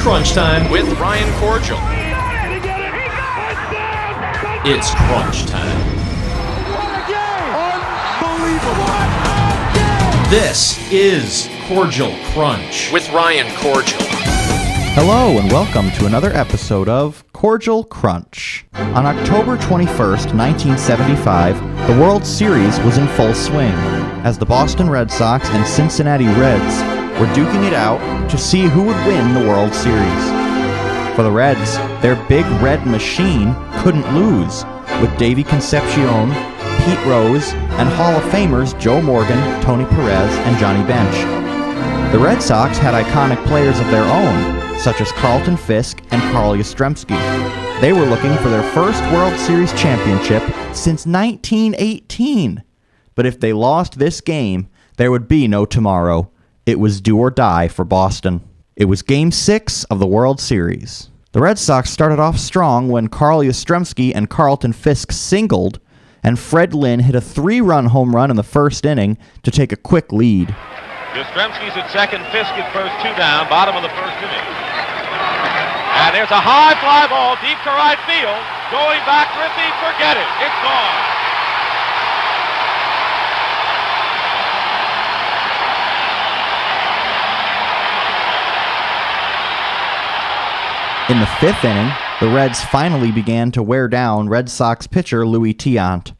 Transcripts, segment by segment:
Crunch Time with Ryan Kordziel. It's Crunch Time. What a game! Unbelievable! This is Kordziel Krunch with Ryan Kordziel. Hello and welcome to another episode of Kordziel Krunch. On October 21st, 1975, the World Series was in full swing as the Boston Red Sox and Cincinnati Reds were duking it out to see who would win the World Series. For the Reds, their big red machine couldn't lose, with Davey Concepcion, Pete Rose, and Hall of Famers Joe Morgan, Tony Perez, and Johnny Bench. The Red Sox had iconic players of their own, such as Carlton Fisk and Carl Yastrzemski. They were looking for their first World Series championship since 1918. But if they lost this game, there would be no tomorrow. It was do or die for Boston. It was Game 6 of the World Series. The Red Sox started off strong when Carl Yastrzemski and Carlton Fisk singled, and Fred Lynn hit a 3-run home run in the first inning to take a quick lead. Yastrzemski's at second, Fisk at first, 2 down, bottom of the first inning. And there's a high fly ball deep to right field. Going back, Griffey, forget it. It's gone. In the 5th inning, the Reds finally began to wear down Red Sox pitcher Louis Tiant.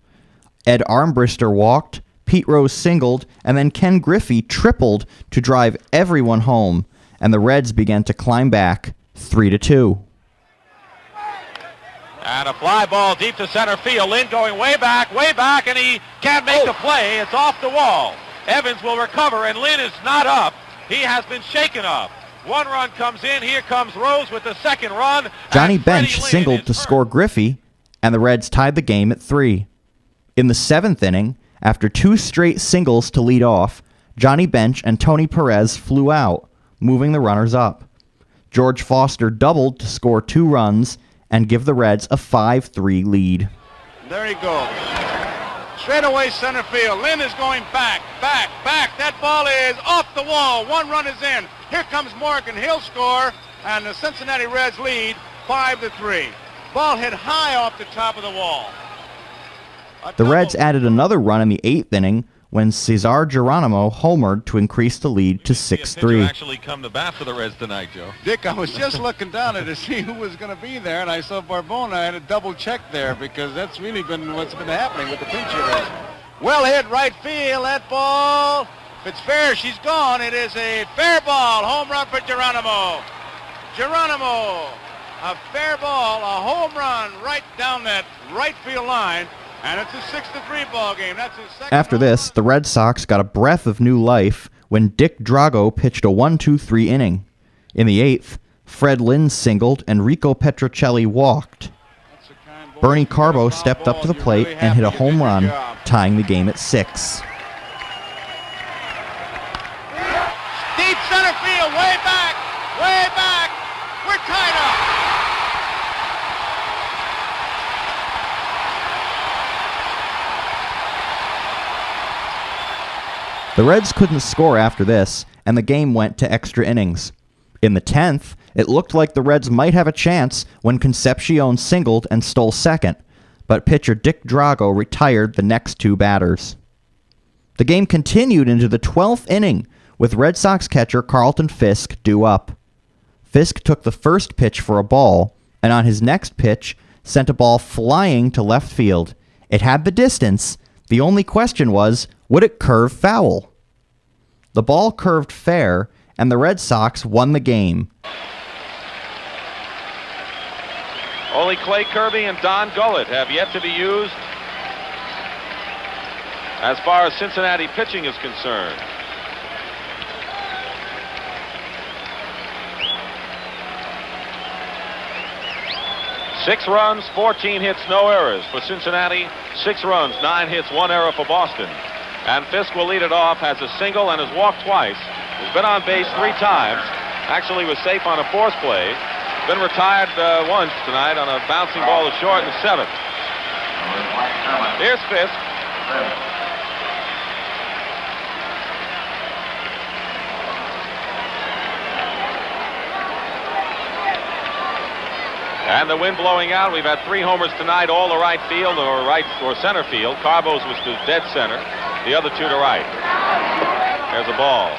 Ed Armbrister walked, Pete Rose singled, and then Ken Griffey tripled to drive everyone home, and the Reds began to climb back 3-2. And a fly ball deep to center field. Lynn going way back, and he can't make the play. It's off the wall. Evans will recover, and Lynn is not up. He has been shaken up. 1 run comes in. Here comes Rose with the second run. Johnny Bench singled to score Griffey, and the Reds tied the game at 3. In the 7th inning, after 2 straight singles to lead off, Johnny Bench and Tony Perez flew out, moving the runners up. George Foster doubled to score 2 runs and give the Reds a 5-3 lead. There he goes. Straight away center field. Lynn is going back. That ball is off the wall. 1 run is in. Here comes Morgan. He'll score, and the Cincinnati Reds lead 5-3. Ball hit high off the top of the wall. The Reds added another run in the 8th inning when Cesar Geronimo homered to increase the lead to 6-3. Actually come to bat for the Reds tonight, Joe. Dick, I was just looking down there to see who was going to be there, and I saw Barbona. I had to double check there because that's really been what's been happening with the pinch hitters. Well hit right field. That ball, if it's fair, she's gone. It is a fair ball. Home run for Geronimo. A fair ball, a home run right down that right field line. And it's a 6-3 ball game. That's his second. After this, the Red Sox got a breath of new life when Dick Drago pitched a 1-2-3 inning. In the 8th, Fred Lynn singled and Rico Petrocelli walked. Bernie Carbo stepped up to the plate and hit a home run, tying the game at 6. Deep center field, way back. We're tied up. The Reds couldn't score after this, and the game went to extra innings. In the 10th, it looked like the Reds might have a chance when Concepcion singled and stole second, but pitcher Dick Drago retired the next 2 batters. The game continued into the 12th inning, with Red Sox catcher Carlton Fisk due up. Fisk took the first pitch for a ball, and on his next pitch, sent a ball flying to left field. It had the distance. The only question was, would it curve foul? The ball curved fair, and the Red Sox won the game. Only Clay Kirby and Don Gullett have yet to be used as far as Cincinnati pitching is concerned. Six runs, 14 hits, no errors for Cincinnati. 6 runs, 9 hits, 1 error for Boston. And Fisk will lead it off, has a single and has walked twice. Has been on base 3 times. Actually was safe on a force play. Been retired once tonight on a bouncing ball to short in the 7th. Here's Fisk. And the wind blowing out. We've had 3 homers tonight, all to right field or center field. Carbo's was to dead center. The other 2 to right. There's a ball.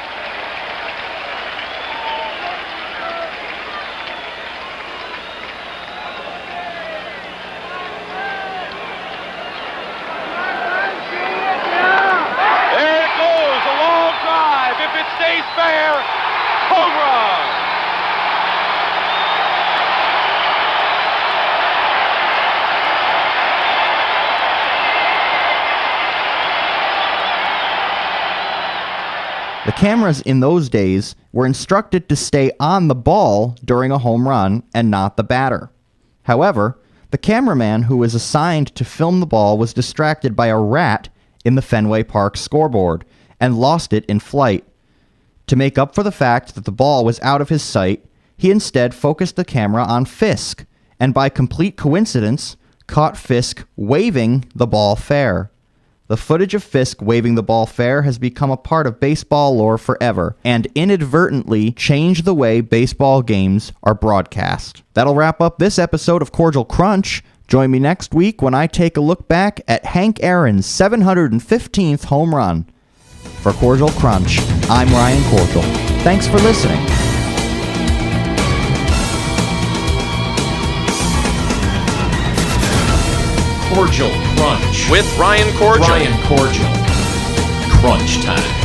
There it goes, a long drive. If it stays fair, home run. The cameras in those days were instructed to stay on the ball during a home run and not the batter. However, the cameraman who was assigned to film the ball was distracted by a rat in the Fenway Park scoreboard and lost it in flight. To make up for the fact that the ball was out of his sight, he instead focused the camera on Fisk, and by complete coincidence, caught Fisk waving the ball fair. The footage of Fisk waving the ball fair has become a part of baseball lore forever and inadvertently changed the way baseball games are broadcast. That'll wrap up this episode of Kordziel Krunch. Join me next week when I take a look back at Hank Aaron's 715th home run. For Kordziel Krunch, I'm Ryan Kordziel. Thanks for listening. Kordziel Krunch. With Ryan Kordziel. Ryan Kordziel. Crunch time.